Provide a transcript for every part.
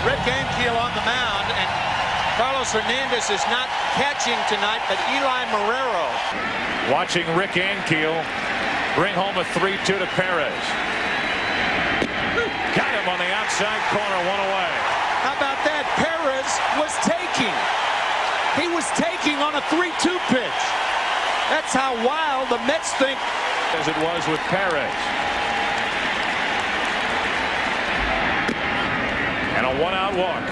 Rick Ankiel on the mound, and Carlos Hernandez is not catching tonight, but Eli Marrero. Watching Rick Ankiel bring home a 3-2 to Perez. Got him on the outside corner, one away. How about that? Perez was taking. He was taking on a 3-2 pitch. That's how wild the Mets think. As it was with Perez. And a one-out walk.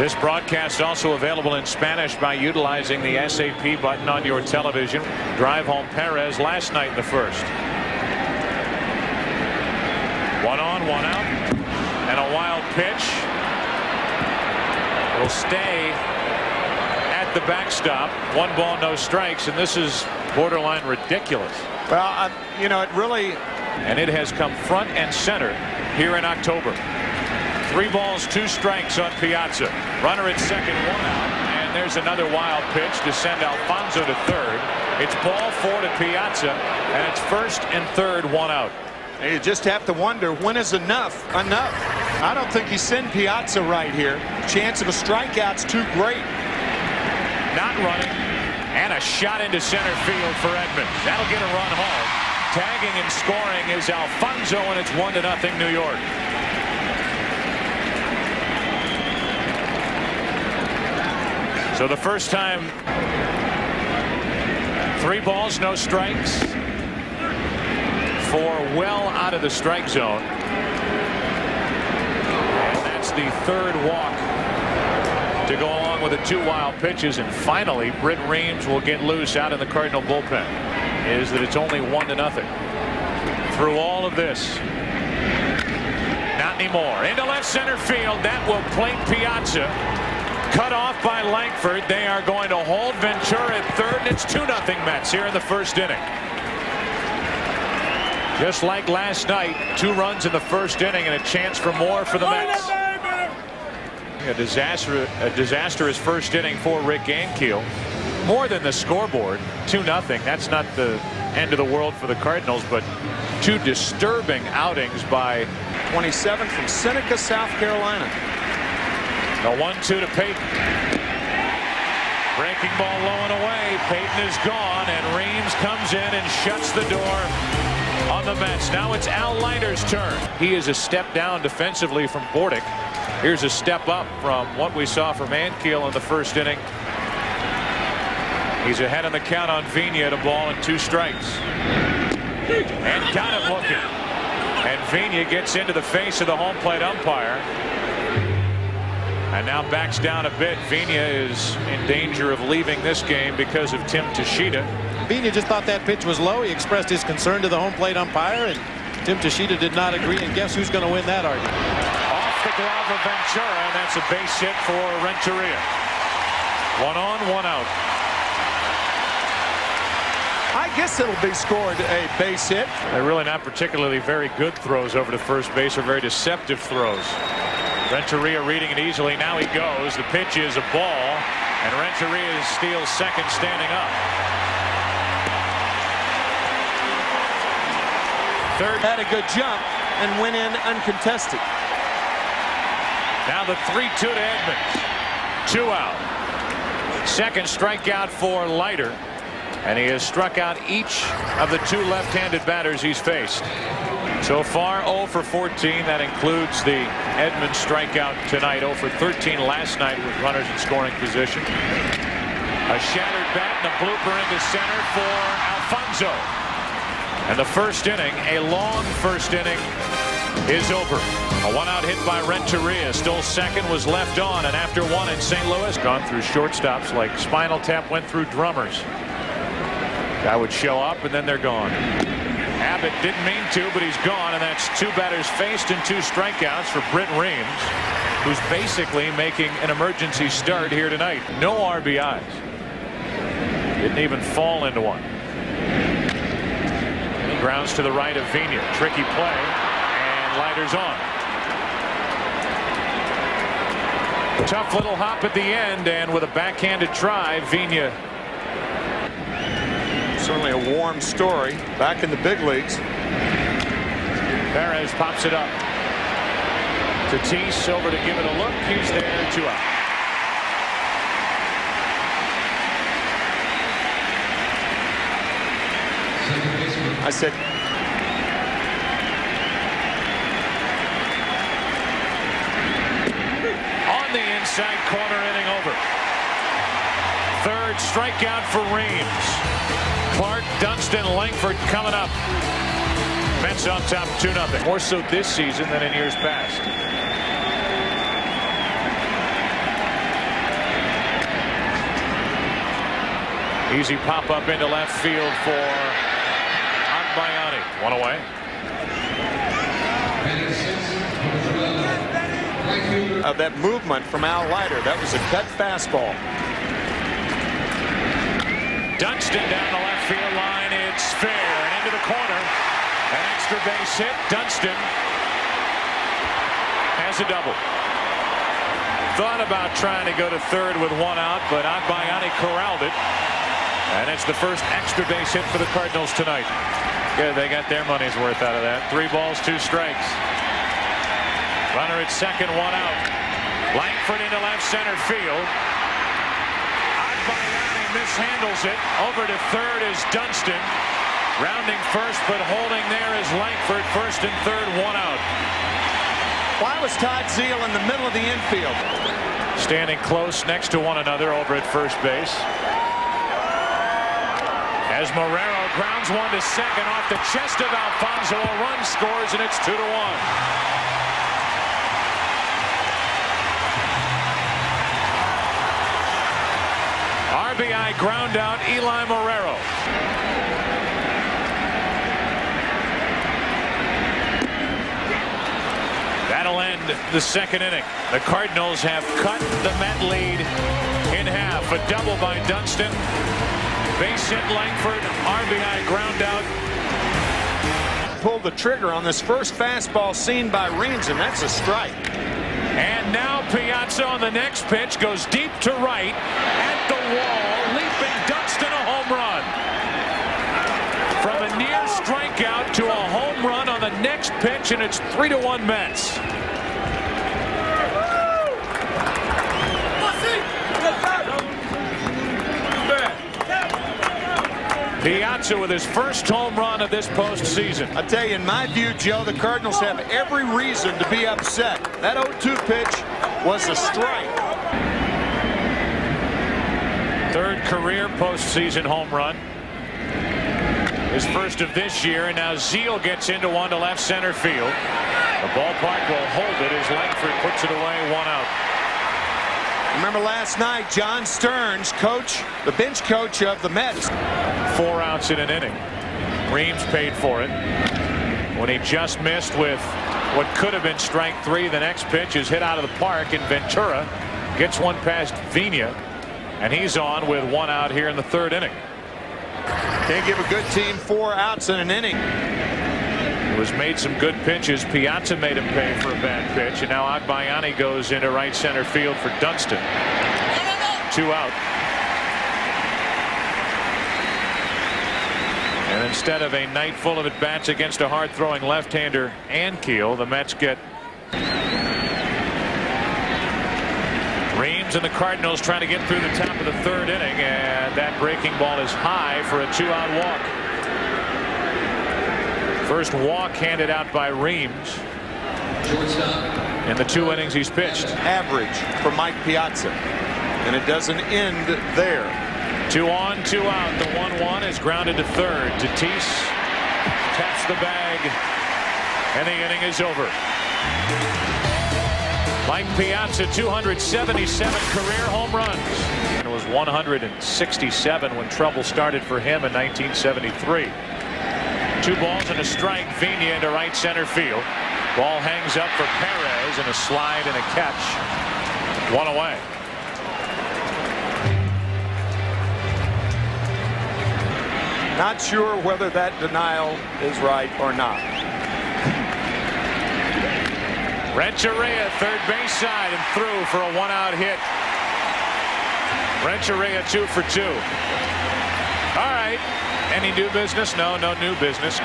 This broadcast also available in Spanish by utilizing the SAP button on your television. Drive home Perez last night in the first. 1 on, 1 out. And a wild pitch. Will stay at the backstop. 1 ball, no strikes, and this is borderline ridiculous. Well, you know, it really. And it has come front and center here in October. 3 balls, 2 strikes on Piazza. Runner at second, 1 out. And there's another wild pitch to send Alfonso to third. It's ball 4 to Piazza, and it's first and third, 1 out. You just have to wonder, when is enough? Enough. I don't think you send Piazza right here. Chance of a strikeout's too great. Not running. And a shot into center field for Edmonds. That'll get a run home. Tagging and scoring is Alfonso, and it's 1-0 New York. So the first time, 3 balls, no strikes. 4 well out of the strike zone. And that's the 3rd walk to go along with the 2 wild pitches. And finally, Britt Reames will get loose out in the Cardinal bullpen. Is that it's only 1-0. Through all of this. Not anymore. Into left center field. That will plate Piazza. Cut off by Langford. They are going to hold Ventura at third, and it's 2-0 Mets here in the first inning. Just like last night, 2 runs in the first inning and a chance for more for the Mets. A disastrous first inning for Rick Ankiel. More than the scoreboard, 2-0. That's not the end of the world for the Cardinals, but 2 disturbing outings by 27 from Seneca, South Carolina. The 1-2 to Payton. Breaking ball low and away. Payton is gone, and Reames comes in and shuts the door on the Mets. Now it's Al Leiter's turn. He is a step down defensively from Bordick. Here's a step up from what we saw from Ankiel in the first inning. He's ahead on the count on Vigna at 1-2 strikes. And got him looking. And Vigna gets into the face of the home plate umpire. And now backs down a bit. Vigna is in danger of leaving this game because of Tim Tschida. Vigna just thought that pitch was low. He expressed his concern to the home plate umpire, and Tim Tschida did not agree. And guess who's going to win that argument? Off the glove of Ventura, and that's a base hit for Renteria. 1 on, 1 out. I guess it'll be scored a base hit. They're really not particularly very good throws over to first base, or very deceptive throws. Renteria reading it easily. Now he goes. The pitch is a ball, and Renteria steals second standing up. Third had a good jump and went in uncontested. Now the 3-2 to Edmonds. 2 out. Second strikeout for Leiter, and he has struck out each of the 2 left-handed batters he's faced. So far 0 for 14. That includes the Edmonds strikeout tonight. 0 for 13 last night with runners in scoring position. A shattered bat and a blooper into center for Alfonso. And the first inning, a long first inning, is over. A 1-out hit by Renteria. Still second, was left on, and after 1 in St. Louis. Gone through shortstops like Spinal Tap went through drummers. Guy would show up and then they're gone. Abbott didn't mean to, but he's gone, and that's 2 batters faced and 2 strikeouts for Britt Reames, who's basically making an emergency start here tonight. No RBIs. Didn't even fall into one. He grounds to the right of Vigna. Tricky play, and Leiter's on. Tough little hop at the end, and with a backhanded try, Vigna. Certainly a warm story back in the big leagues. Perez pops it up. Tatis over to give it a look. He's there, 2 out. I said, on the inside corner, inning over. Third strikeout for Reames. Clark, Dunston, Langford coming up. Mets on top 2-0. More so this season than in years past. Easy pop up into left field for Agbayani. 1 away. of that movement from Leiter. That was a cut fastball. Dunston down the left field line. It's fair and into the corner. An extra base hit. Dunston has a double. Thought about trying to go to third with 1 out, but Agbayani corralled it. And it's the first extra base hit for the Cardinals tonight. Good, they got their money's worth out of that. 3 balls, 2 strikes. Runner at second, 1 out. Langford into left center field. Agbayani mishandles it. Over to third is Dunston. Rounding first, but holding there is Langford. First and third, 1 out. Why was Todd Zeile in the middle of the infield? Standing close next to one another over at first base. As Marrero grounds one to second off the chest of Alfonso, a run scores, and it's 2-1. RBI ground out, Eli Marrero. That'll end the second inning. The Cardinals have cut the Met lead in half. A double by Dunston. Base hit Langford, RBI ground out. Pulled the trigger on this first fastball seen by Reames, and that's a strike. And now Piazza on the next pitch goes deep to right at the wall, leaping Dunston, a home run. From a near strikeout to a home run on the next pitch, and it's 3-1 Mets. Piazza with his first home run of this postseason. I tell you, in my view, Joe, the Cardinals have every reason to be upset. That 0-2 pitch was a strike. Third career postseason home run. His first of this year, and now Zeile gets into one to left center field. The ballpark will hold it as Langford puts it away, 1 out. Remember last night, John Stearns, the bench coach of the Mets. 4 outs in an inning. Reames paid for it when he just missed with what could have been strike 3. The next pitch is hit out of the park, and Ventura gets one past Vina, and he's on with 1 out here in the third inning. Can't give a good team 4 outs in an inning. It was made some good pitches. Piazza made him pay for a bad pitch, and now Agbayani goes into right center field for Dunston. 2 out. And instead of a night full of at-bats against a hard-throwing left-hander Ankiel, the Mets get Reames and the Cardinals trying to get through the top of the third inning, and that breaking ball is high for a 2-out walk. First walk handed out by Reames in the 2 innings he's pitched. Average for Mike Piazza, and it doesn't end there. 2 on, 2 out. The 1-1 is grounded to third. Tatis taps the bag, and the inning is over. Mike Piazza, 277 career home runs. It was 167 when trouble started for him in 1973. 2 balls and a strike. Vina into right center field. Ball hangs up for Perez, and a slide and a catch. 1 away. Not sure whether that denial is right or not. Renteria, third base side, and through for a 1-out hit. Renteria 2 for 2. All right. Any new business? No new business.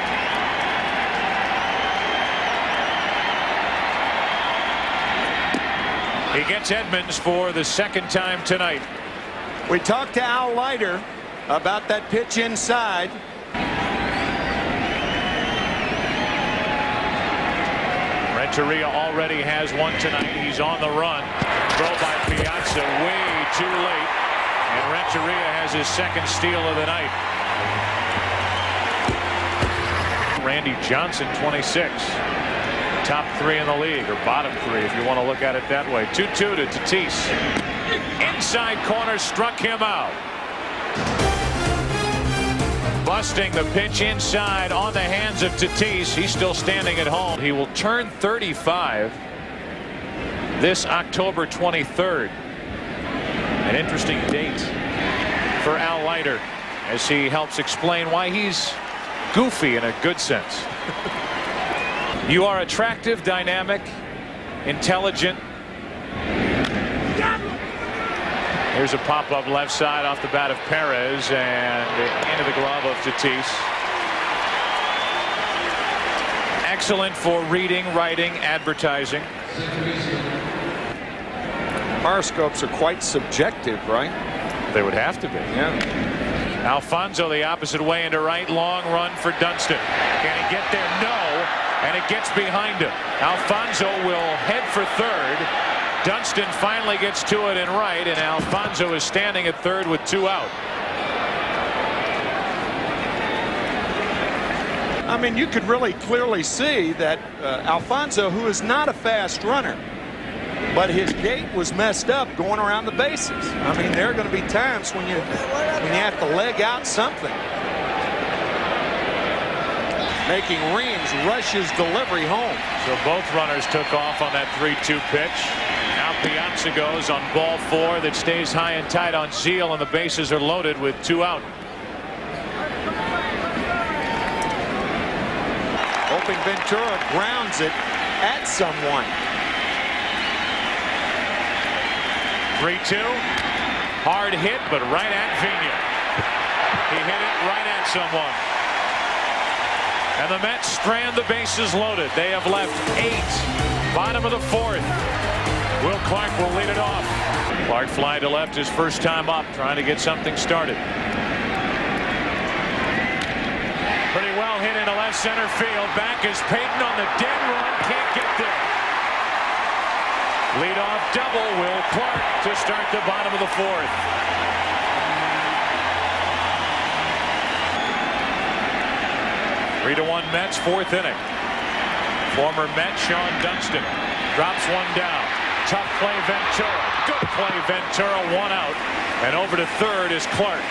He gets Edmonds for the second time tonight. We talked to Al Leiter about that pitch inside. Renteria already has one tonight. He's on the run. Throw by Piazza way too late. And Renteria has his second steal of the night. Randy Johnson, 26. Top 3 in the league, or bottom 3 if you want to look at it that way. 2-2 to Tatis. Inside corner, struck him out. Busting the pitch inside on the hands of Tatis. He's still standing at home. He will turn 35 this October 23rd. An interesting date for Al Leiter as he helps explain why he's goofy in a good sense. You are attractive, dynamic, intelligent. Here's a pop-up left side off the bat of Perez and into the glove of Tatis. Excellent for reading, writing, advertising. Horoscopes are quite subjective, right? They would have to be. Yeah. Alfonso the opposite way into right. Long run for Dunston. Can he get there? No. And it gets behind him. Alfonso will head for third. Dunston finally gets to it in right, and Alfonso is standing at third with 2 out. I mean, you could really clearly see that Alfonso, who is not a fast runner, but his gait was messed up going around the bases. I mean, there are going to be times when you have to leg out something. Making Reames rush his delivery home. So both runners took off on that 3-2 pitch. Now Piazza goes on ball 4 that stays high and tight on Zeal, and the bases are loaded with 2 out. Hoping Ventura grounds it at someone. 3-2. Hard hit, but right at Vina. He hit it right at someone. And the Mets strand the bases loaded. They have left 8. Bottom of the 4th. Will Clark will lead it off. Clark fly to left his first time up, trying to get something started. Pretty well hit into left center field. Back is Payton on the dead run. Can't get there. Leadoff double. Will Clark to start the bottom of the 4th. Three to 1 Mets, 4th inning. Former Met Sean Dunston drops one down. Tough play Ventura. Good play Ventura. 1 out. And over to third is Clark.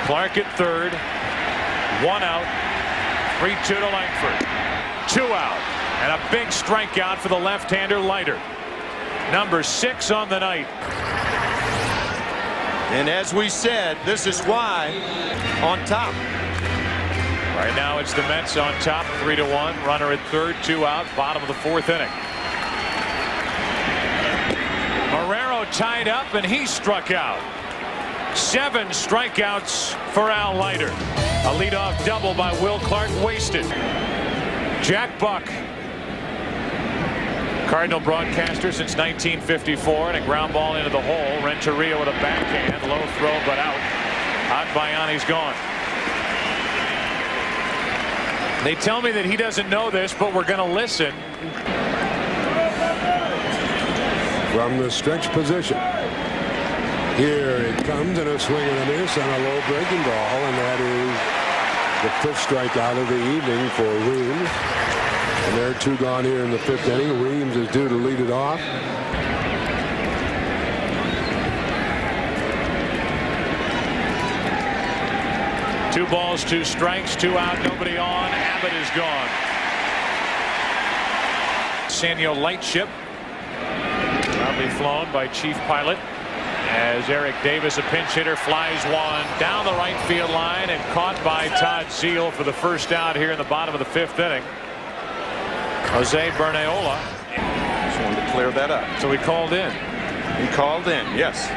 Clark at third. 1 out. 3-2 to Langford. 2 out. And a big strikeout for the left-hander Leiter. Number 6 on the night. And as we said, this is why on top. Right now it's the Mets on top, 3-1. Runner at third, 2 out, bottom of the 4th inning. Marrero tied up, and he struck out. 7 strikeouts for Al Leiter. A leadoff double by Will Clark wasted. Jack Buck, Cardinal broadcaster since 1954, and a ground ball into the hole. Renteria with a backhand, low throw but out. Adbayani's gone. They tell me that he doesn't know this, but we're going to listen. From the stretch position. Here it comes, and a swing and a miss on a low breaking ball, and that is the 5th strikeout of the evening for Reames. And there are 2 gone here in the 5th inning. Reames is due to lead it off. Two balls, 2 strikes, 2 out, nobody on. Abbott is gone. Sanyo Lightship, proudly flown by Chief Pilot, as Eric Davis, a pinch hitter, flies one down the right field line and caught by Todd Zeal for the first out here in the bottom of the 5th inning. Jose Bernayola. Just wanted to clear that up. So he called in. He called in, yes.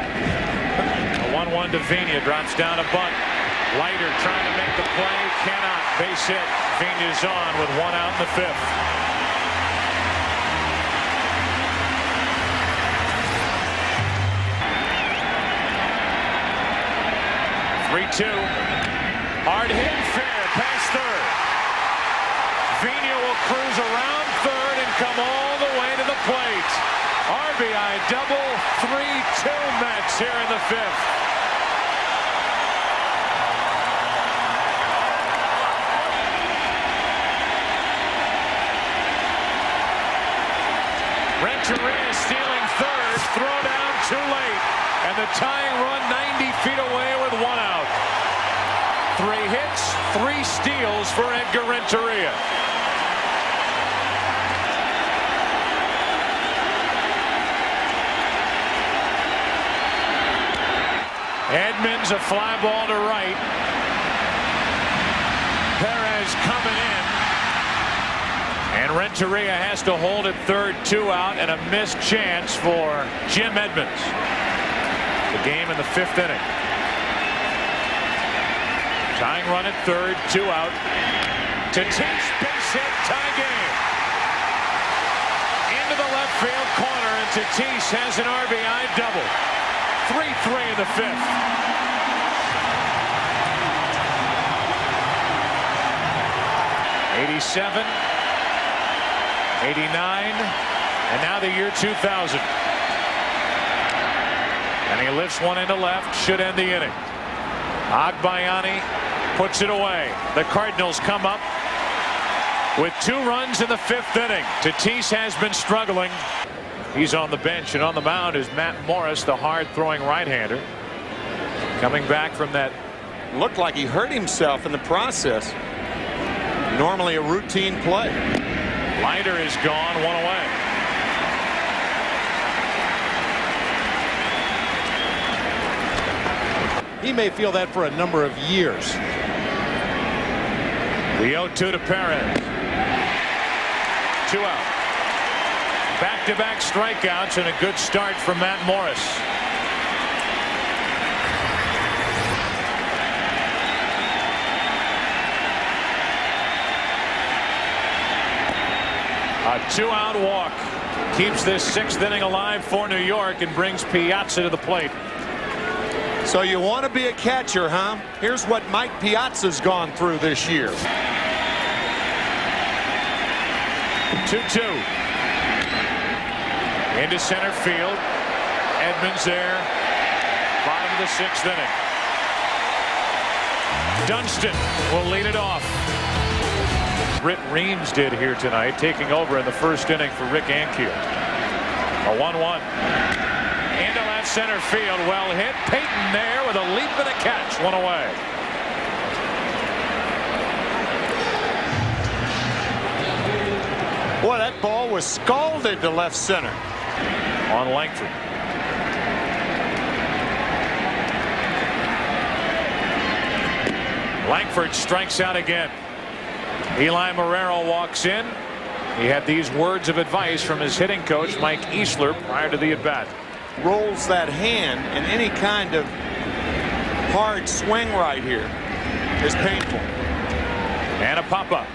A 1-1 to Vina, drops down a bunt. Leiter trying to make the play, cannot. Base hit. Vigne's on with 1 out in the 5th. Hard hit, fair, past third. Vigne will cruise around third and come all the way to the plate. RBI double, 3-2 Mets here in the 5th. Renteria stealing third, throw down too late, and the tying run 90 feet away with 1 out. 3 hits, 3 steals for Edgar Renteria. Edmonds, a fly ball to right. Perez coming in. And Renteria has to hold at third, 2 out, and a missed chance for Jim Edmonds. The game in the 5th inning. Tying run at third, 2 out. Tatis, base hit, tie game. Into the left field corner, and Tatis has an RBI double. 3-3 in the 5th. '87, '89, and now the year 2000. And he lifts one into left, should end the inning. Agbayani puts it away. The Cardinals come up with 2 runs in the 5th inning. Tatis has been struggling. He's on the bench, and on the mound is Matt Morris, the hard-throwing right-hander. Coming back from that. Looked like he hurt himself in the process. Normally a routine play. Leiter is gone, 1 away. He may feel that for a number of years. The 0-2 to Perez. 2 out. Back-to-back strikeouts and a good start from Matt Morris. A 2-out walk keeps this 6th inning alive for New York and brings Piazza to the plate. So you want to be a catcher, huh? Here's what Mike Piazza's gone through this year. 2-2. Into center field. Edmonds there. Bottom of the 6th inning. Dunston will lead it off. Britt Reames did here tonight, taking over in the 1st inning for Rick Ankiel. A 1-1. Into left center field. Well hit. Payton there with a leap and a catch. 1 away. Boy, that ball was scalded to left center. On Langford. Langford strikes out again. Eli Marrero walks in. He had these words of advice from his hitting coach, Mike Easler, prior to the at-bat. Rolls that hand, and any kind of hard swing right here is painful. And a pop-up.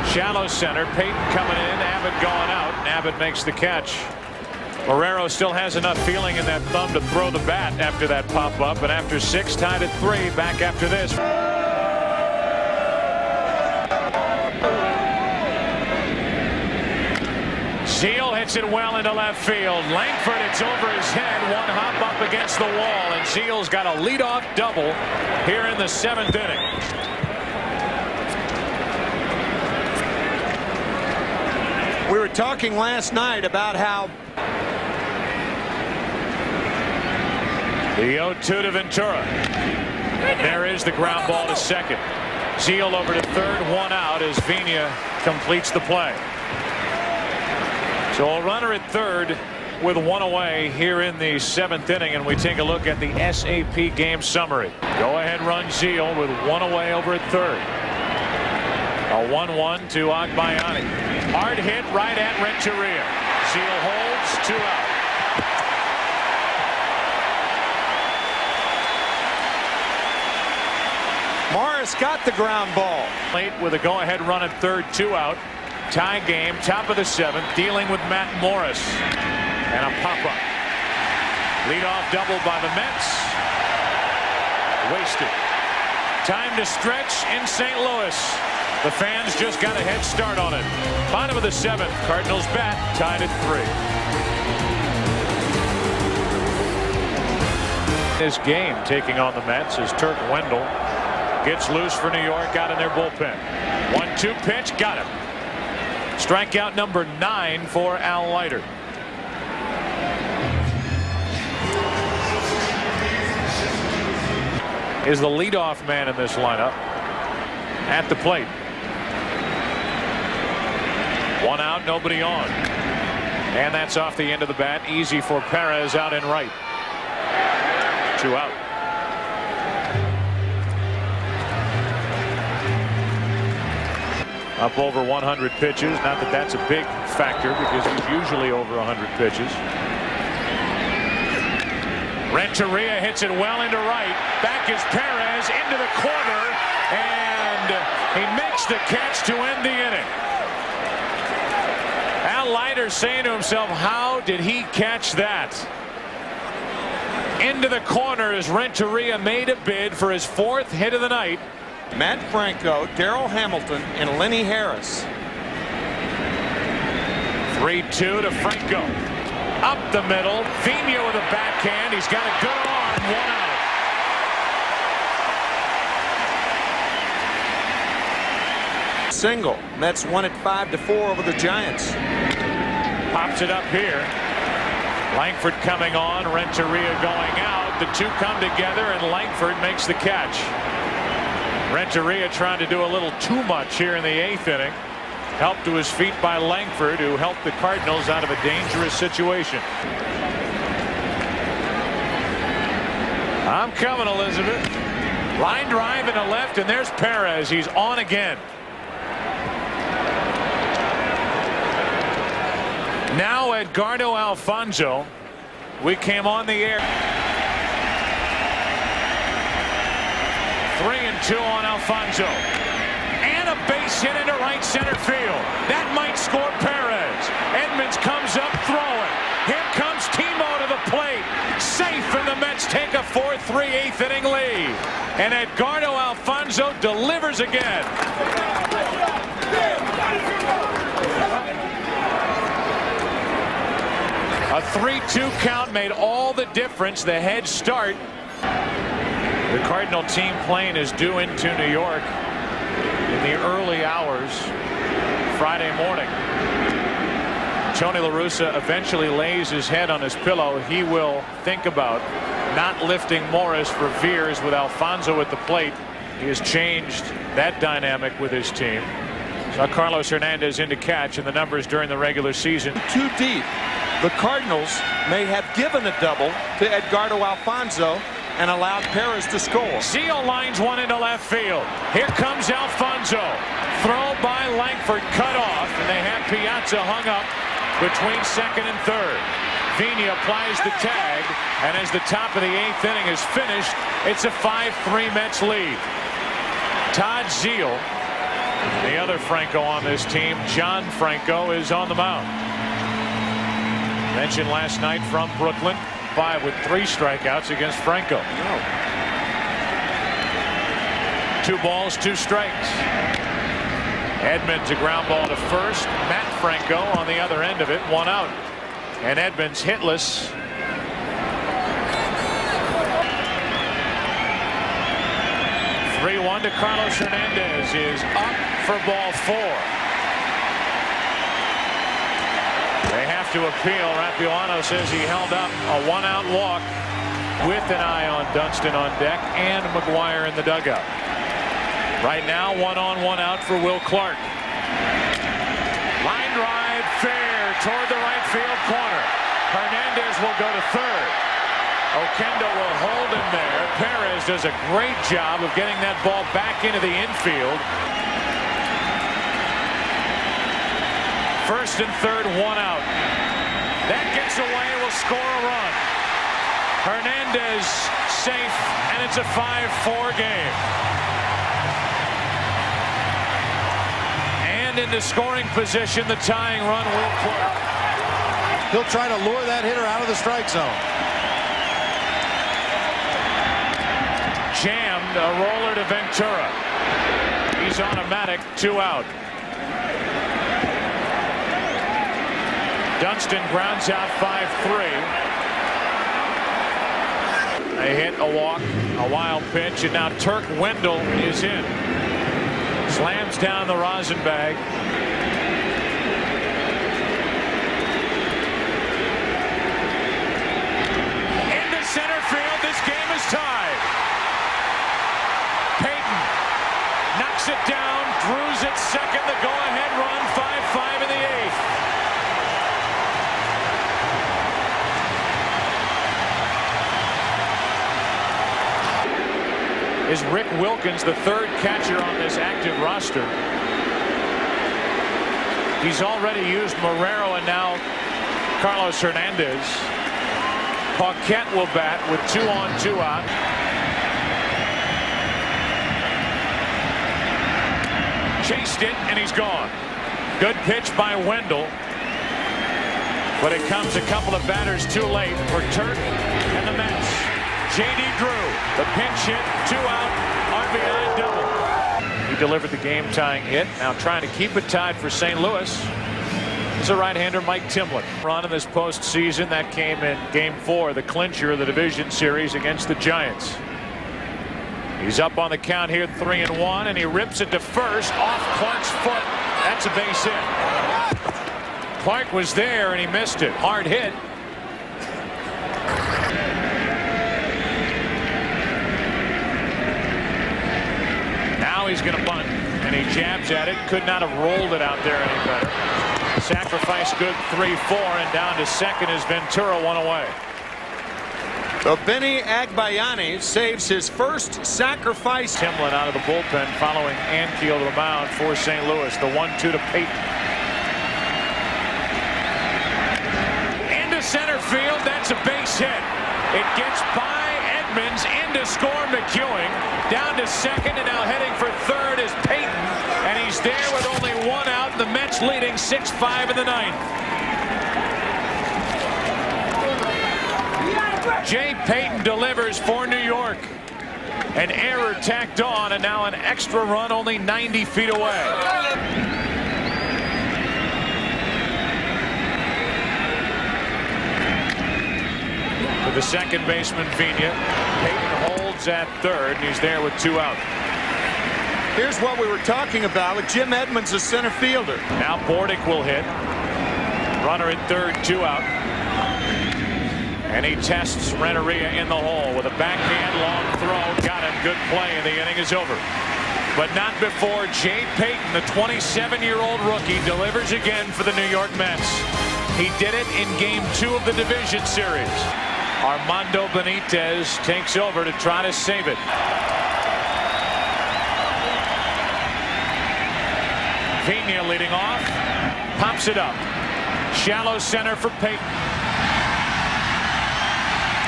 Shallow center. Payton coming in. Abbott going out. And Abbott makes the catch. Marrero still has enough feeling in that thumb to throw the bat after that pop-up. And after 6, tied at 3. Back after this. Zeal hits it well into left field. Langford, it's over his head. 1 hop up against the wall. And Zeal's got a leadoff double here in the 7th inning. We were talking last night about how the 0-2 to Ventura. And there is the ground ball to second. Zeal over to third, 1 out as Vigna completes the play. So a runner at third with 1 away here in the 7th inning, and we take a look at the SAP game summary. Go ahead run Zeal with 1 away over at third. A 1-1 to Agbayani. Hard hit right at Renteria. Zeal holds, 2 out. Morris got the ground ball. Late with a go-ahead run at third, 2 out. Tie game, top of the 7th, dealing with Matt Morris. And a pop-up. Leadoff double by the Mets. Wasted. Time to stretch in St. Louis. The fans just got a head start on it. Bottom of the 7th, Cardinals bat tied at 3. This game taking on the Mets as Turk Wendell gets loose for New York out in their bullpen. 1-2 pitch, got him. Strikeout number 9 for Al Leiter. Is the leadoff man in this lineup at the plate. 1 out, nobody on. And that's off the end of the bat. Easy for Perez out in right. 2 out. Up over 100 pitches. Not that that's a big factor because he's usually over 100 pitches. Renteria hits it well into right. Back is Perez into the corner, and he makes the catch to end the inning. Al Leiter saying to himself, how did he catch that? Into the corner as Renteria made a bid for his 4th hit of the night. Matt Franco, Darrell Hamilton, and Lenny Harris. 3-2 to Franco. Up the middle. Vina with a backhand. He's got a good arm. 1 out. Single. Mets won it 5-4 over the Giants. Pops it up here. Langford coming on. Renteria going out. The two come together and Langford makes the catch. Renteria trying to do a little too much here in the 8th inning. Helped to his feet by Langford, who helped the Cardinals out of a dangerous situation. I'm coming, Elizabeth. Line drive into left, and there's Perez. He's on again. Now Edgardo Alfonzo. We came on the air. 3-2 on Alfonzo. And a base hit into right center field. That might score Perez. Edmonds comes up throwing. Here comes Timo to the plate. Safe, and the Mets take a 4-3 8th inning lead. And Edgardo Alfonzo delivers again. A 3-2 count made all the difference. The head start. The Cardinal team plane is due into New York in the early hours Friday morning. Tony La Russa eventually lays his head on his pillow. He will think about not lifting Morris for Veers with Alfonzo at the plate. He has changed that dynamic with his team. Saw Carlos Hernandez in to catch, and the numbers during the regular season. Too deep. The Cardinals may have given a double to Edgardo Alfonzo and allowed Perez to score. Zeal lines one into left field. Here comes Alfonzo. Throw by Langford, cut off, and they have Piazza hung up between 2nd and 3rd. Vina applies the tag, and as the top of the 8th inning is finished, it's a 5-3 Mets lead. Todd Zeal, the other Franco on this team, John Franco, is on the mound. Mentioned last night from Brooklyn, 5 with 3 strikeouts against Franco. 2 balls, 2 strikes. Edmonds a ground ball to first. Matt Franco on the other end of it, 1 out. And Edmonds hitless. (3-1) to Carlos Hernandez is up for ball 4. They have to appeal. Rapuano says he held up a 1-out walk with an eye on Dunston on deck and McGuire in the dugout. Right now, 1-on, 1 out for Will Clark. Line drive fair toward the right field corner. Hernandez will go to 3rd. Oquendo will hold him there. Perez does a great job of getting that ball back into the infield. 1st and 3rd, 1 out. That gets away, will score a run. Hernandez safe, and it's a 5-4 game. send into scoring position. The tying run will play. He'll try to lure that hitter out of the strike zone. Jammed, a roller to Ventura. He's automatic, 2 out. Dunston grounds out 5-3. A hit, a walk, a wild pitch, and now Turk Wendell is in. Slams down the rosin bag. Into center field. This game is tied. Payton knocks it down. Drew's at second. The go-ahead run. 5-5 in the 8th. Is Rick Wilkins, the third catcher on this active roster. He's already used Marrero and now Carlos Hernandez. Paquette will bat with 2 on, 2 out. Chased it and he's gone. Good pitch by Wendell. But it comes a couple of batters too late for Turk and the Mets. J.D. Drew, the pinch hit, 2 out, RBI double. He delivered the game-tying hit. Now trying to keep it tied for St. Louis is the right-hander Mike Timlin. Run in this postseason that came in Game 4, the clincher of the division series against the Giants. He's up on the count here, 3-1, and he rips it to first off Clark's foot. That's a base hit. Clark was there and he missed it. Hard hit. He's going to bunt, and he jabs at it. Could not have rolled it out there any better. Sacrifice good, 3-4, and down to second is Ventura, 1 away. So Benny Agbayani saves his first sacrifice. Timlin out of the bullpen following Ankiel to the mound for St. Louis. The 1-2 to Payton. Into center field. That's a base hit. It gets by Edmonds, into score McEwing, down to second, and now heading for third is Payton, and he's there with only 1 out. The Mets leading 6-5 in the 9th. Jay Payton delivers for New York. An error tacked on, and now an extra run only 90 feet away. To the second baseman, Vigna. Payton holds at third, and he's there with 2 out. Here's what we were talking about with Jim Edmonds, a center fielder. Now Bordick will hit. Runner at third, 2 out. And he tests Renteria in the hole with a backhand long throw. Got him. Good play, and the inning is over. But not before Jay Payton, the 27-year-old rookie, delivers again for the New York Mets. He did it in Game 2 of the division series. Armando Benitez takes over to try to save it. Vigna leading off, pops it up. Shallow center for Payton.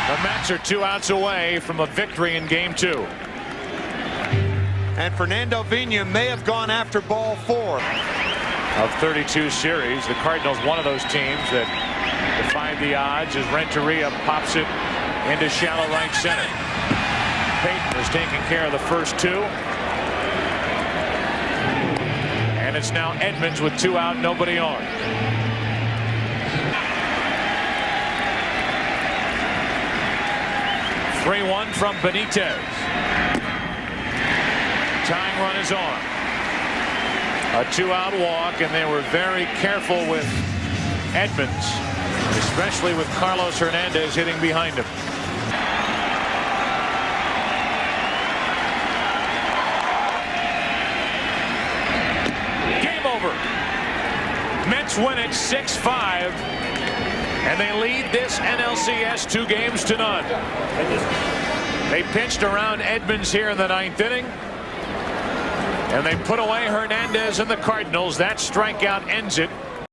The Mets are 2 outs away from a victory in Game 2. And Fernando Vigna may have gone after ball 4. Of 32 series, the Cardinals, one of those teams that defied the odds as Renteria pops it into shallow right center. Payton is taking care of the first 2. And it's now Edmonds with 2 out, nobody on. (3-1) from Benitez. Tying run is on. A 2-out walk, and they were very careful with Edmonds, especially with Carlos Hernandez hitting behind him. Game over. Mets win it 6-5, and they lead this NLCS 2-0. They pitched around Edmonds here in the 9th inning. And they put away Hernandez and the Cardinals. That strikeout ends it.